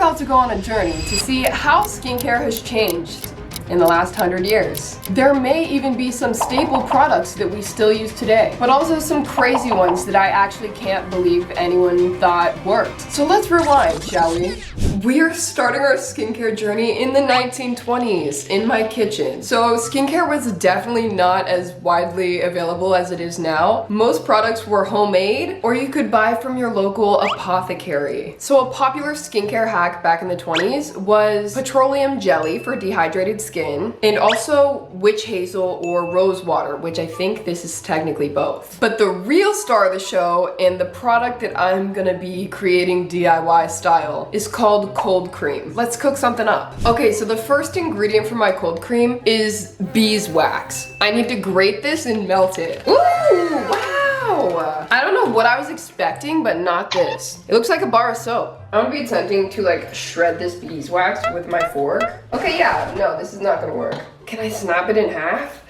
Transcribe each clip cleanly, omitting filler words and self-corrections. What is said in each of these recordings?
about to go on a journey to see how skincare has changed in the last 100 years. There may even be some staple products that we still use today, but also some crazy ones that I actually can't believe anyone thought worked. So let's rewind, shall we? We're starting our skincare journey in the 1920s in my kitchen. So skincare was definitely not as widely available as it is now. Most products were homemade or you could buy from your local apothecary. So a popular skincare hack back in the 20s was petroleum jelly for dehydrated skin and also witch hazel or rose water, which I think this is technically both. But the real star of the show and the product that I'm gonna be creating DIY style is called cold cream. Let's cook something up. Okay, so the first ingredient for my cold cream is beeswax. I need to grate this and melt it. Ooh, wow! I don't know what I was expecting, but not this. It looks like a bar of soap. I'm gonna be attempting to like shred this beeswax with my fork. Okay, yeah, no, this is not gonna work. Can I snap it in half?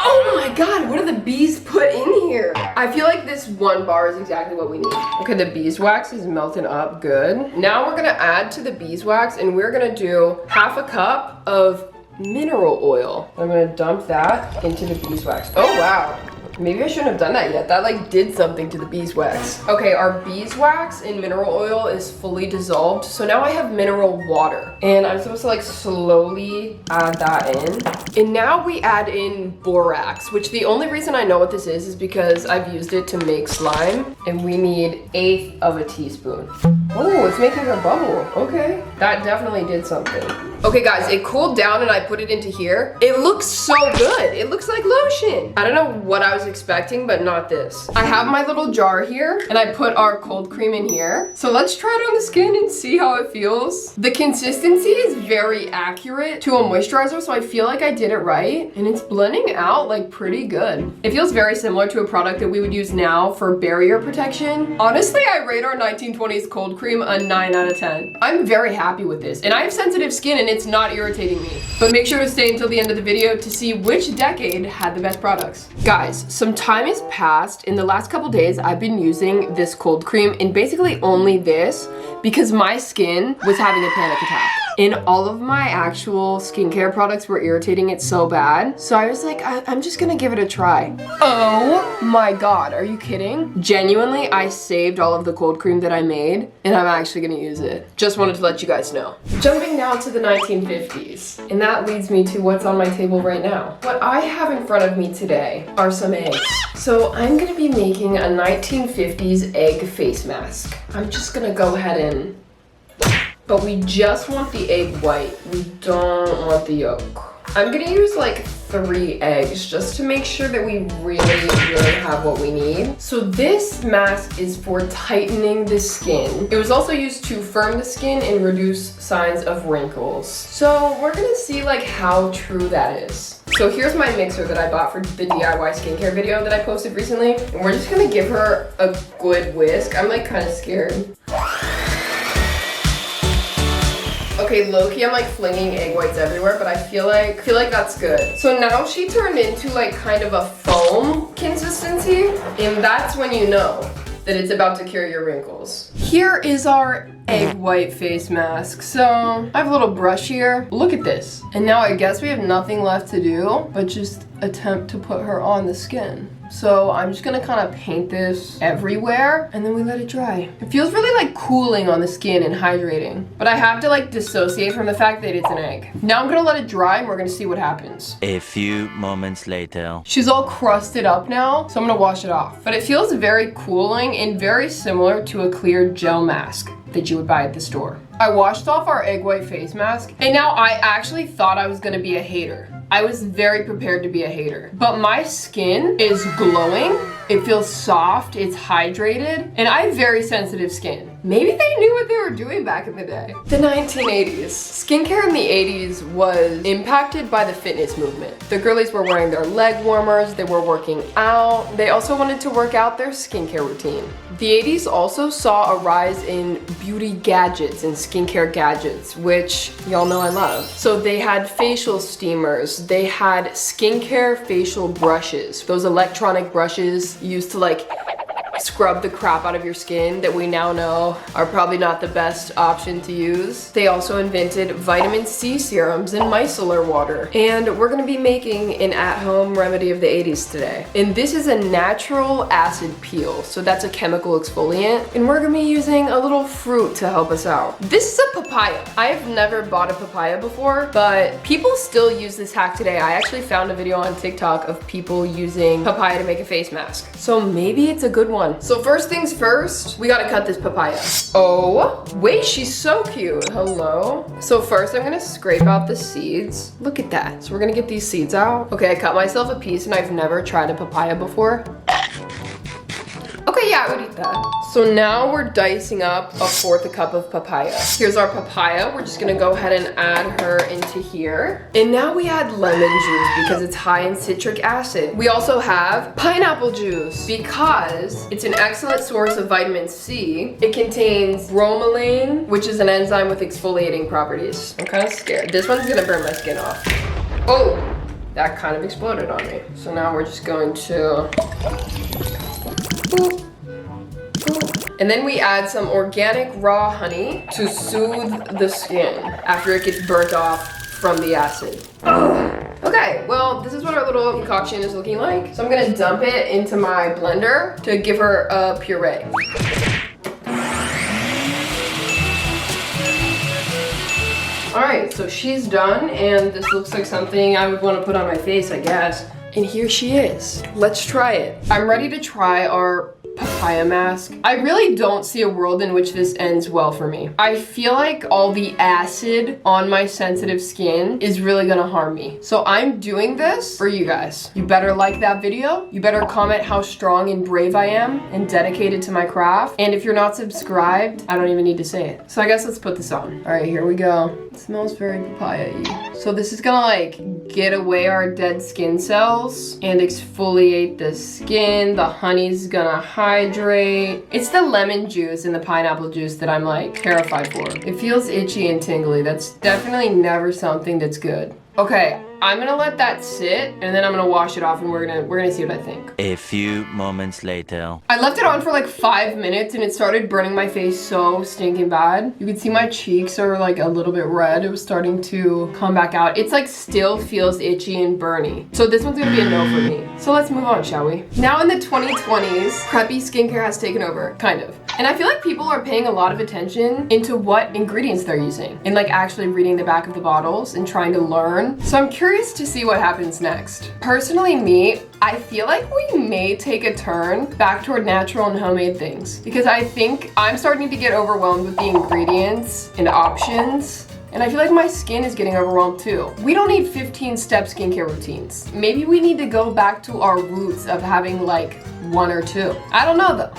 Oh my god, what do the bees put in here? I feel like this one bar is exactly what we need. Okay, the beeswax is melting up good. Now we're gonna add to the beeswax and we're gonna do half a cup of mineral oil. I'm gonna dump that into the beeswax. Oh wow. Maybe I shouldn't have done that yet. That like did something to the beeswax. Okay, our beeswax in mineral oil is fully dissolved. So now I have mineral water. And I'm supposed to like slowly add that in. And now we add in borax, which the only reason I know what this is because I've used it to make slime. And we need 1/8 of a teaspoon. Oh, it's making a bubble. Okay, that definitely did something. Okay guys, it cooled down and I put it into here. It looks so good. It looks like lotion. I don't know what I was expecting, but not this. I have my little jar here and I put our cold cream in here. So let's try it on the skin and see how it feels. The consistency is very accurate to a moisturizer, so I feel like I did it right. And it's blending out like pretty good. It feels very similar to a product that we would use now for barrier protection. Honestly, I rate our 1920s cold cream a 9 out of 10. I'm very happy with this. And I have sensitive skin and it's not irritating me. But make sure to stay until the end of the video to see which decade had the best products. Guys, some time has passed. In the last couple days, I've been using this cold cream and basically only this because my skin was having a panic attack. And all of my actual skincare products were irritating it so bad. So I was like, I'm just gonna give it a try. Oh my god, are you kidding? Genuinely, I saved all of the cold cream that I made and I'm actually gonna use it. Just wanted to let you guys know. Jumping now to the 1950s. And that leads me to what's on my table right now. What I have in front of me today are some eggs. So I'm gonna be making a 1950s egg face mask. I'm just gonna go ahead and but we just want the egg white. We don't want the yolk. I'm gonna use like 3 eggs just to make sure that we really have what we need. So this mask is for tightening the skin. It was also used to firm the skin and reduce signs of wrinkles. So we're gonna see like how true that is. So here's my mixer that I bought for the DIY skincare video that I posted recently. And we're just gonna give her a good whisk. I'm like kind of scared. Okay, low-key, I'm like flinging egg whites everywhere, but I feel like that's good. So now she turned into like kind of a foam consistency, and that's when you know that it's about to cure your wrinkles. Here is our egg white face mask. So I have a little brush here. Look at this. And now I guess we have nothing left to do but just attempt to put her on the skin. So I'm just gonna kind of paint this everywhere and then we let it dry. It feels really like cooling on the skin and hydrating, but I have to like dissociate from the fact that it's an egg. Now I'm gonna let it dry and we're gonna see what happens. A few moments later. She's all crusted up now, so I'm gonna wash it off. But it feels very cooling and very similar to a clear gel mask that you would buy at the store. I washed off our egg white face mask and now I actually thought I was gonna be a hater. I was very prepared to be a hater, but my skin is glowing. It feels soft, it's hydrated, and I have very sensitive skin. Maybe they knew what they were doing back in the day. The 1980s. Skincare in the 80s was impacted by the fitness movement. The girlies were wearing their leg warmers, they were working out. They also wanted to work out their skincare routine. The 80s also saw a rise in beauty gadgets and skincare gadgets, which y'all know I love. So they had facial steamers, they had skincare facial brushes, those electronic brushes used to like scrub the crap out of your skin that we now know are probably not the best option to use. They also invented vitamin C serums and micellar water. And we're gonna be making an at-home remedy of the 80s today. And this is a natural acid peel, so that's a chemical exfoliant. And we're gonna be using a little fruit to help us out. This is a papaya. I have never bought a papaya before, but people still use this hack today. I actually found a video on TikTok of people using papaya to make a face mask. So maybe it's a good one. So first things first, we gotta cut this papaya. Oh, wait, she's so cute. Hello. So first I'm gonna scrape out the seeds. Look at that. So we're gonna get these seeds out. Okay, I cut myself a piece and I've never tried a papaya before. Okay, yeah, I would eat that. So now we're dicing up 1/4 cup of papaya. Here's our papaya. We're just gonna go ahead and add her into here. And now we add lemon juice because it's high in citric acid. We also have pineapple juice because it's an excellent source of vitamin C. It contains bromelain, which is an enzyme with exfoliating properties. I'm kind of scared. This one's gonna burn my skin off. Oh, that kind of exploded on me. So now we're just going to... Boop. And then we add some organic raw honey to soothe the skin after it gets burnt off from the acid. Okay, well, this is what our little concoction is looking like. So I'm gonna dump it into my blender to give her a puree. All right, so she's done, and this looks like something I would want to put on my face, I guess. And here she is. Let's try it. I'm ready to try our papaya mask. I really don't see a world in which this ends well for me. I feel like all the acid on my sensitive skin is really gonna harm me. So I'm doing this for you guys. You better like that video. You better comment how strong and brave I am and dedicated to my craft. And if you're not subscribed, I don't even need to say it. So I guess let's put this on. All right, here we go. It smells very papaya-y. So this is gonna like get away our dead skin cells and exfoliate the skin. The honey's gonna hydrate. It's the lemon juice and the pineapple juice that I'm like terrified for. It feels itchy and tingly. That's definitely never something that's good. Okay, I'm gonna let that sit and then I'm gonna wash it off and we're gonna see what I think. A few moments later. I left it on for like 5 minutes and it started burning my face so stinking bad. You can see my cheeks are like a little bit red. It was starting to come back out. It's like still feels itchy and burny. So this one's gonna be a no for me. So let's move on, shall we? Now in the 2020s, preppy skincare has taken over, kind of. And I feel like people are paying a lot of attention into what ingredients they're using and like actually reading the back of the bottles and trying to learn. So I'm curious to see what happens next. Personally, me, I feel like we may take a turn back toward natural and homemade things because I think I'm starting to get overwhelmed with the ingredients and options. And I feel like my skin is getting overwhelmed too. We don't need 15-step skincare routines. Maybe we need to go back to our roots of having like 1 or 2. I don't know though.